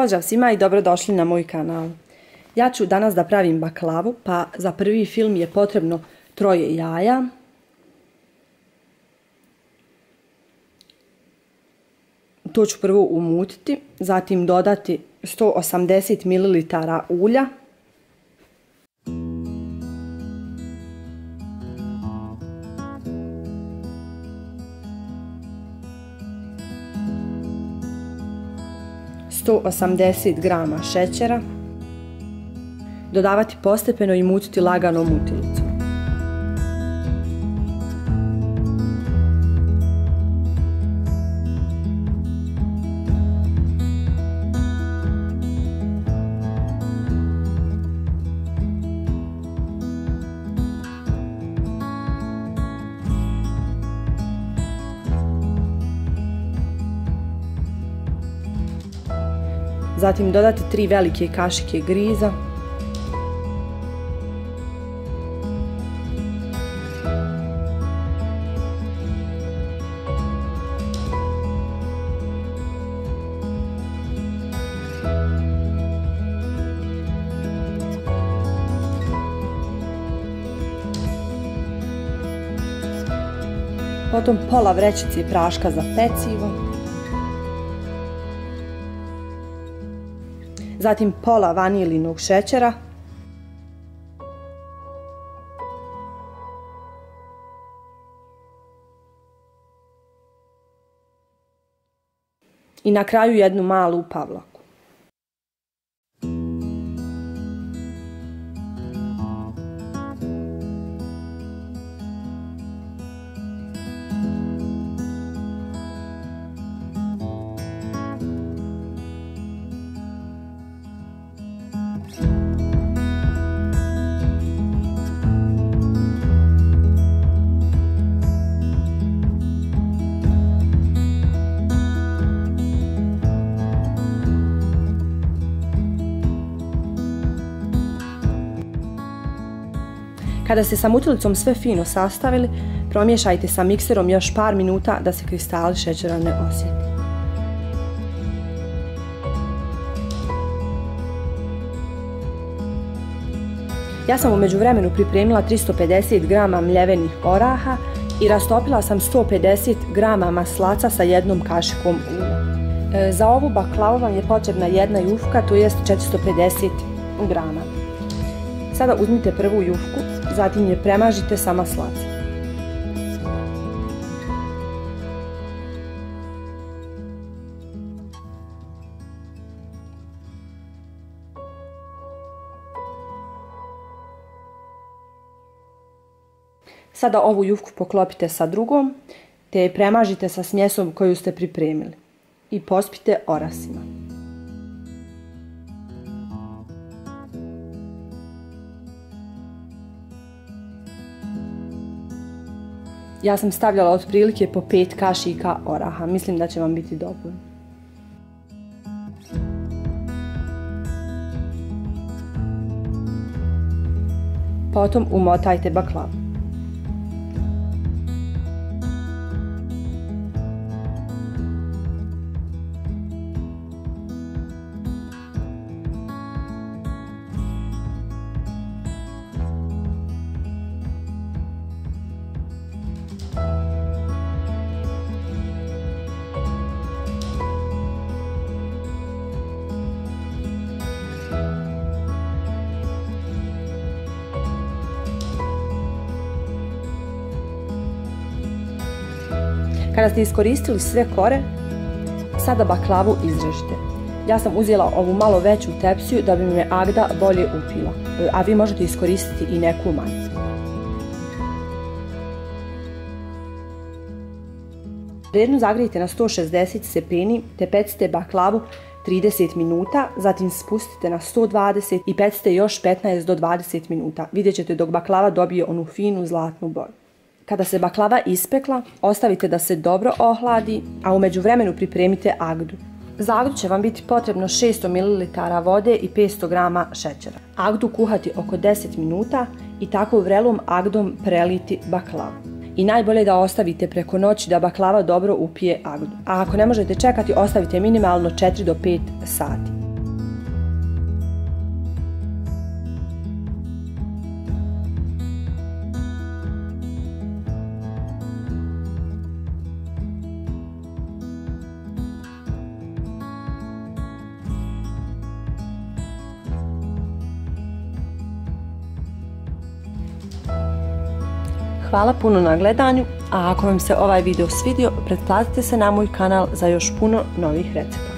Pozdrav svima i dobrodošli na moj kanal. Ja ću danas da pravim baklavu, pa za prvi film je potrebno 3 jaja, to ću prvo umutiti, zatim dodati 180 ml ulja, sto 80 grama šećera, dodavati postepeno i mutiti lagano mutilicom. Zatim dodati 3 velike kašike griza, potom pola vrećice praška za pecivo, zatim pola vanilinog šećera, i na kraju jednu malu pavlaku. Kada ste sa mutilicom sve fino sastavili, promiješajte sa mikserom još par minuta da se kristali šećera ne osjete. Ja sam u međuvremenu pripremila 350 grama mljevenih oraha i rastopila sam 150 grama maslaca sa jednom kašikom ulja. Za ovu baklavu vam je potrebna jedna jufka, to jest 450 grama. Sada uzmite prvu jufku, zatim je premažite sa maslacem. Sada ovu jufku poklopite sa drugom, te je premažite sa smjesom koju ste pripremili i pospite orasima. Ja sam stavljala otprilike po 5 kašika oraha, mislim da će vam biti dovoljno. Potom umotajte baklavu. Kada ste iskoristili sve kore, sada baklavu izrežite. Ja sam uzela ovu malo veću tepsiju da bi me Agda bolje upila, a vi možete iskoristiti i neku manju. Vrijedno zagrijte na 160 stepeni te pecite baklavu 30 minuta, zatim spustite na 120 i pecite još 15 do 20 minuta. Vidjet ćete dok baklava dobije onu finu zlatnu boju. Kada se baklava ispekla, ostavite da se dobro ohladi, a u međuvremenu pripremite Agdu. Za Agdu će vam biti potrebno 600 ml vode i 500 grama šećera. Agdu kuhati oko 10 minuta i tako vrelom Agdom preliti baklavu. I najbolje da ostavite preko noći da baklava dobro upije Agdu. A ako ne možete čekati, ostavite minimalno 4 do 5 sati. Hvala puno na gledanju, a ako vam se ovaj video svidio, pretplatite se na moj kanal za još puno novih recepata.